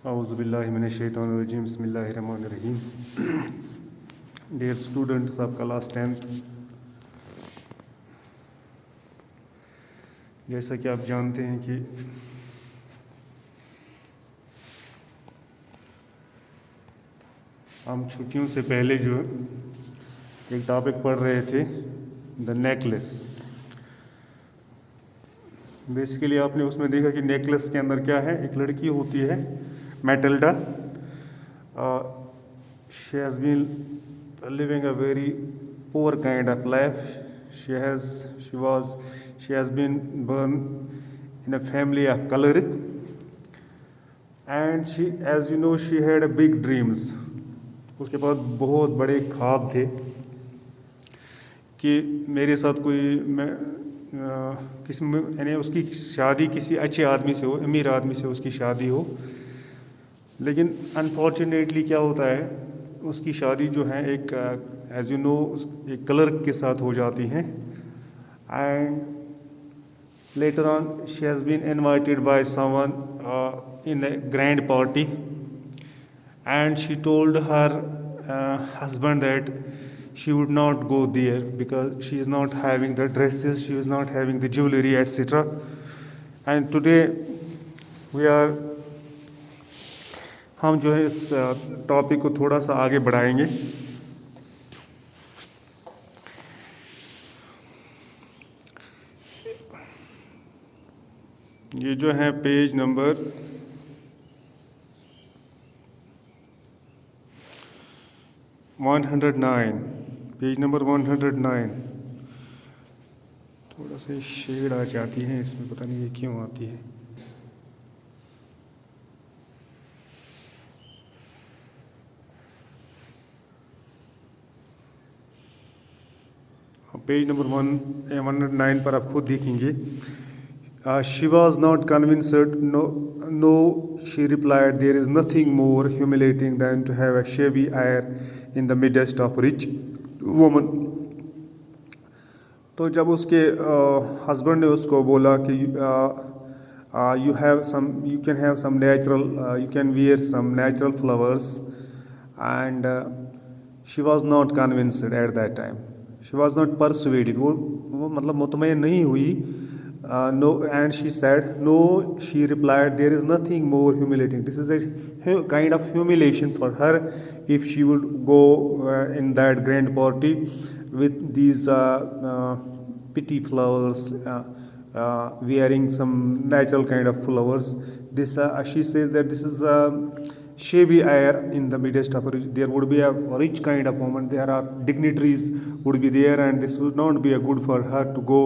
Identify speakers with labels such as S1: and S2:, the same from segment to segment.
S1: औज़ुबिल्लाहिमिनश्शैतानिर्रजीम बिस्मिल्लाहिर्रहमानिर्रहीम। Dear students of class 10th, जैसा कि आप जानते हैं कि हम छुट्टियों से पहले जो एक टॉपिक पढ़ रहे थे, द नेकलेस। बेसिकली आपने उसमें देखा कि नेकलेस के अंदर क्या है। एक लड़की होती है Matilda. She has been living a very poor kind of life. She has been born in a family of choleric, and she, as you know, she had a big dreams. उसके पास बहुत बड़े ख्वाब थे कि मेरे साथ कोई यानी उसकी शादी किसी अच्छे आदमी से हो, अमीर आदमी से उसकी शादी हो। लेकिन अनफॉर्चुनेटली क्या होता है, उसकी शादी जो है एक एज यू नो एक क्लर्क के साथ हो जाती है। And later on she has been invited by someone in a grand party, and she told her husband that she would not go there because she is not having the dresses, she is not having the jewelry, etc. And today हम जो है इस topic को थोड़ा सा आगे बढ़ाएंगे। ये जो है पेज नंबर 109, पेज नंबर 109। थोड़ा सा शेड आ जाती है इसमें, पता नहीं ये क्यों आती है। पेज नंबर 109 पर आप खुद देखेंगे। She was not convinced. No, she replied, there is nothing more humiliating than to have a shabby heir in the midst of rich woman. तो जब उसके हस्बैंड ने उसको बोला कि you can have some natural, you can wear some natural flowers, and she was not convinced at that time. She was not persuaded. वो मतलब मुतमईन नहीं हुई। No, and she said, no, she replied, there is nothing more humiliating. This is a kind of humiliation for her if she would go in that grand party with these pretty flowers, wearing some natural kind of flowers. This she says that this is shabby air in the midst of rich. There would be a rich kind of woman. There are dignitaries would be there, and this would not be a good for her to go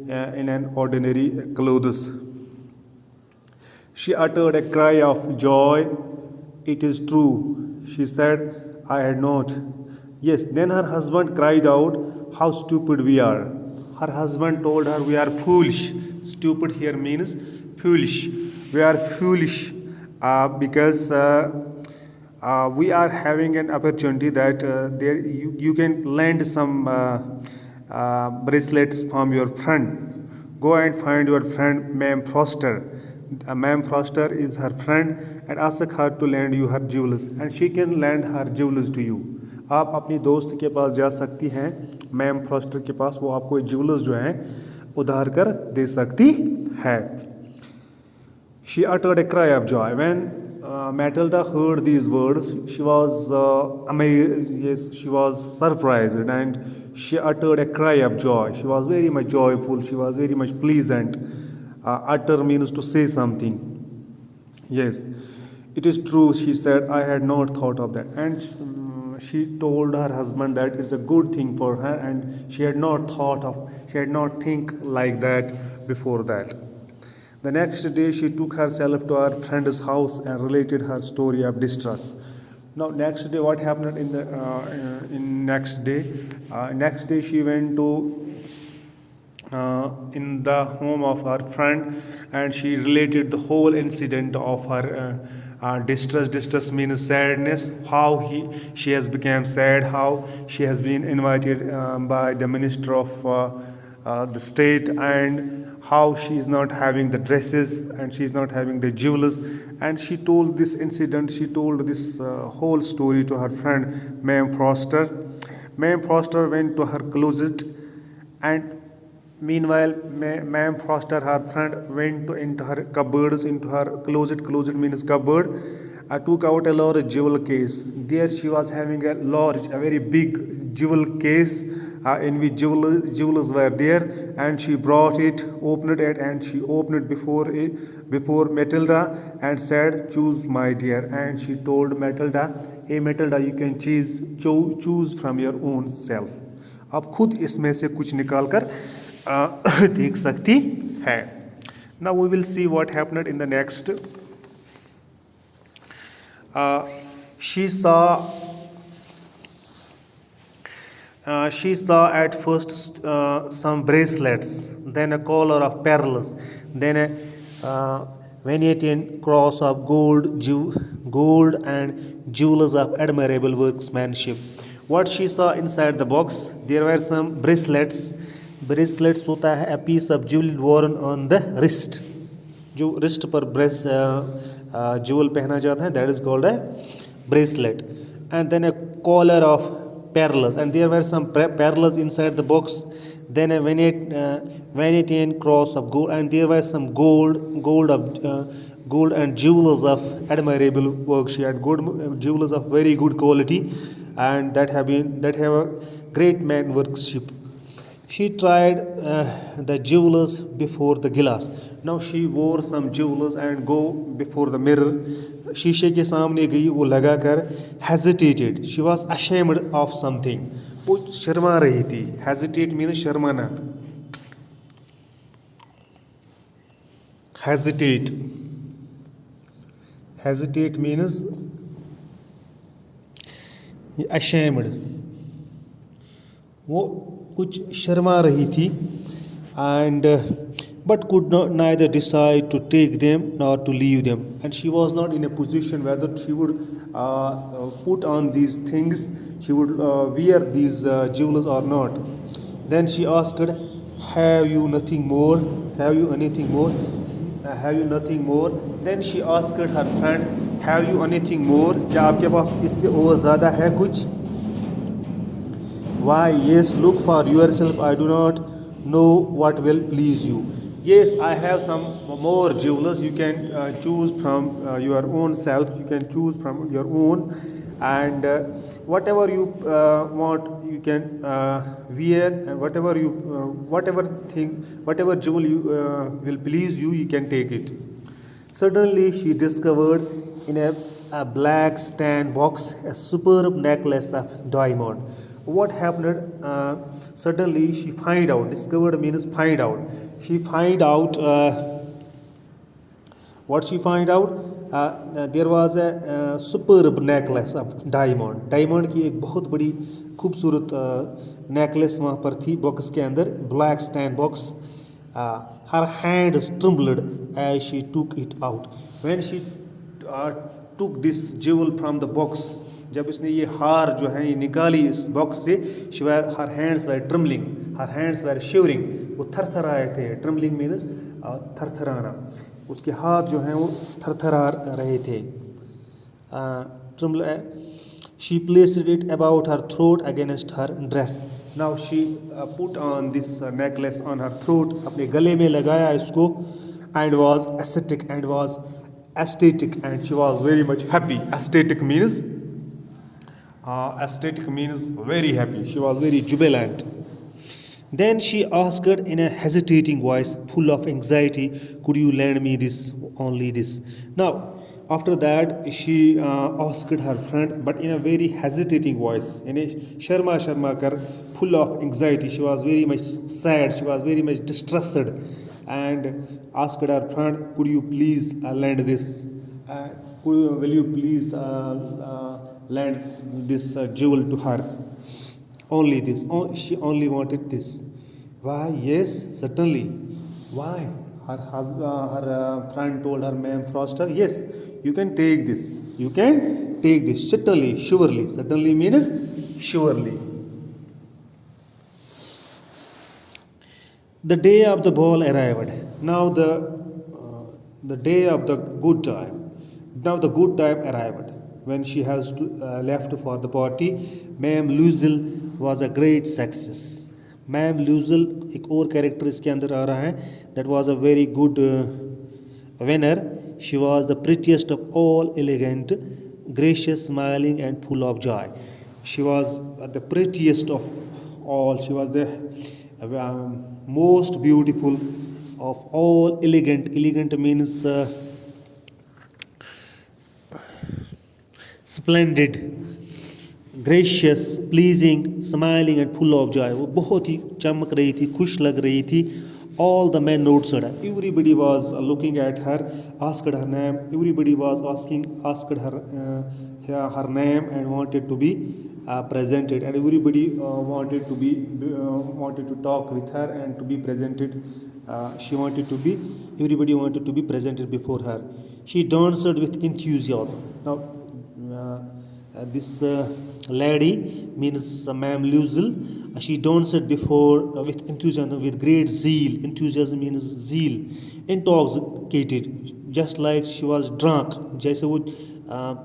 S1: in an ordinary clothes. She uttered a cry of joy. It is true, she said, I had not. Yes, then her husband cried out, how stupid we are. Her husband told her, we are foolish. Stupid here means foolish. We are foolish because we are having an opportunity that there you can lend some bracelets from your friend. Go and find your friend Ma'am Foster. Ma'am Foster is her friend, and ask her to lend you her jewels, and she can lend her jewels to you. आप अपनी दोस्त के पास जा सकती हैं, ma'am Froster के पास, वो आपको ज्वेलर्स जो हैं उधार कर दे सकती है। She uttered a cry of joy. When Matilda heard these words, she was amazed. Yes, she was surprised, and she uttered a cry of joy. She was very much joyful. She was very much pleasant. Utter means to say something. Yes, it is true, she said, I had not thought of that. And she told her husband that it's a good thing for her, and she had not think like that before that. The next day she took herself to her friend's house and related her story of distress. Now next day what happened next day she went to in the home of her friend, and she related the whole incident of her distress means sadness, how she has become sad, how she has been invited by the minister of the state, and how she is not having the dresses and she is not having the jewels. And she told this incident, she told this whole story to her friend Ma'am Foster. Ma'am Foster went to her closet, and meanwhile Ma'am Foster, her friend, went into her cupboards, into her closet. Closet means cupboard. I took out a large jewel case. There she was having a very big jewel case in which jewels were there, and she brought it, opened it, and she opened before Matilda and said, "Choose, my dear." And she told Matilda, "Hey Matilda, you can choose from your own self." आप खुद इसमें से कुछ निकाल कर देख सकती है. Now we will see what happened in the next. She saw at first some bracelets, then a collar of pearls, then a Venetian cross of gold and jewels of admirable workmanship. What she saw inside the box, there were some bracelets. Bracelets होता है a piece of jewel worn on the wrist. जो wrist पर jewel पहना जाता है, that is called a bracelet. And then a collar of pearls, and there were some pearls inside the box. Then a Venetian cross of gold, and there was some gold and jewels of admirable work. She had gold jewels of very good quality, and that have a great man workmanship. She tried the jewels before the glass. Now she wore some jewels and go before the mirror. शीशे के सामने गई, वो लगा कर hesitated. She was ashamed of something. वो शर्मा रही थी. Hesitate means शर्माना. Hesitate means ashamed. वो कुछ शर्मा रही थी, and but could neither decide to take them nor to leave them. And she was not in a position whether she would put on these things, she would wear these jewels or not. Then she asked, "Have you nothing more? Have you anything more? Have you nothing more?" Then she asked her friend, "Have you anything more? क्या आपके पास इससे और ज़्यादा है कुछ?" Why, yes, look for yourself. I do not know what will please you. Yes, I have some more jewels. You can choose from your own self. You can choose from your own, and whatever you want, you can wear. And whatever jewel you will please you, you can take it. Suddenly, she discovered in a black stand box a superb necklace of diamond. What happened? Suddenly she find out. Discovered means find out. She find out. What she find out? There was a superb necklace of diamond. Diamond की एक बहुत बड़ी खूबसूरत necklace वहाँ पर थी box के अंदर. Black stand box. Her hands trembled as she took it out. When she took this jewel from the box, जब इसने ये हार जो है ये निकाली इस बॉक्स से, her hands were trembling, her hands were shivering. वो थरथराए थे. Trembling means थरथराना. उसके हाथ जो हैं वो थरथरा रहे थे. She placed it about her throat against her dress. Now she put on this necklace on her throat. अपने गले में लगाया इसको, and was ecstatic and she was very much happy. Ecstatic means very happy. She was very jubilant. Then she asked in a hesitating voice, full of anxiety, "Could you lend me this, only this?" Now, after that, she asked her friend, but in a very hesitating voice, in a sharma kar, full of anxiety. She was very much sad. She was very much distressed, and asked her friend, "Could you please lend this? Will you please lend this jewel to her? Only this." She only wanted this. Why? Yes, certainly. Why? Her friend told her, "Ma'am Foster, yes, you can take this. You can take this. Certainly, surely." Certainly means surely. The day of the ball arrived. Now the day of the good time. Now the good time arrived. When she has left for the party, Ma'am Luzel was a great success. Ma'am लूजल एक और character इसके अंदर आ रहा है. That was a very good winner. She was the prettiest of all, elegant, gracious, smiling, and full of joy. She was the prettiest of all. She was the most beautiful of all, elegant. Elegant means splendid, gracious, pleasing, smiling and full of joy. वो बहुत ही चमक रही थी, खुश लग रही थी. All the men noticed her. Everybody was looking at her, asked her name. Everybody was asked her name and wanted to be presented. And everybody wanted to talk with her and to be presented. Everybody wanted to be presented before her. She danced with enthusiasm. Now, this lady means Ma'am Luzel. She danced before with enthusiasm, with great zeal. Enthusiasm means zeal. Intoxicated, just like she was drunk. जैसे वो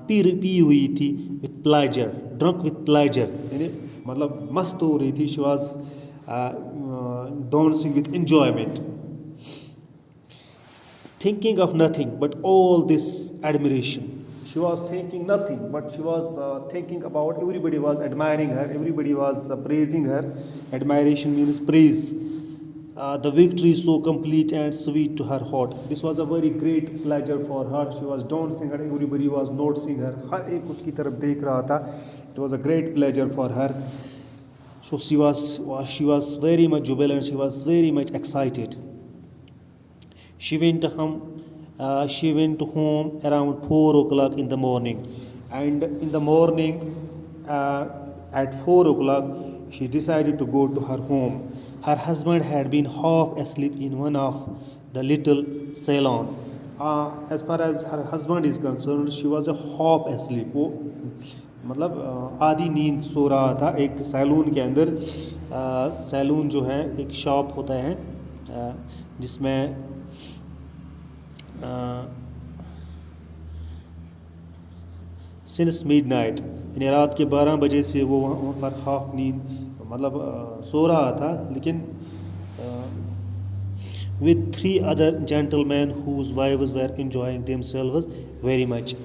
S1: P हुई थी. With pleasure, drunk with pleasure. यानी मतलब मस्त हो रही थी. She was dancing with enjoyment. Thinking of nothing but all this admiration. She was thinking nothing, but she was thinking about everybody was admiring her, everybody was praising her. Admiration means praise. The victory so complete and sweet to her heart. This was a very great pleasure for her. She was dancing and everybody was noticing her. हर एक उसकी तरफ देख रहा था. It was a great pleasure for her. So she was very much jubilant. She was very much excited. She went home around 4 o'clock in the morning, and in the morning at 4 o'clock she decided to go to her home. Her husband had been half asleep in one of the little salon. As far as her husband is concerned, she was a half asleep. वो मतलब आधी नींद सो रहा था एक salon के अंदर. Salon जो है एक शॉप होता है जिसमें सिंस मिडनाइट, यानी रात के 12 बजे से वो वहाँ पर हाफ नींद मतलब सो रहा था. लेकिन with 3 other gentlemen whose wives were enjoying themselves very much.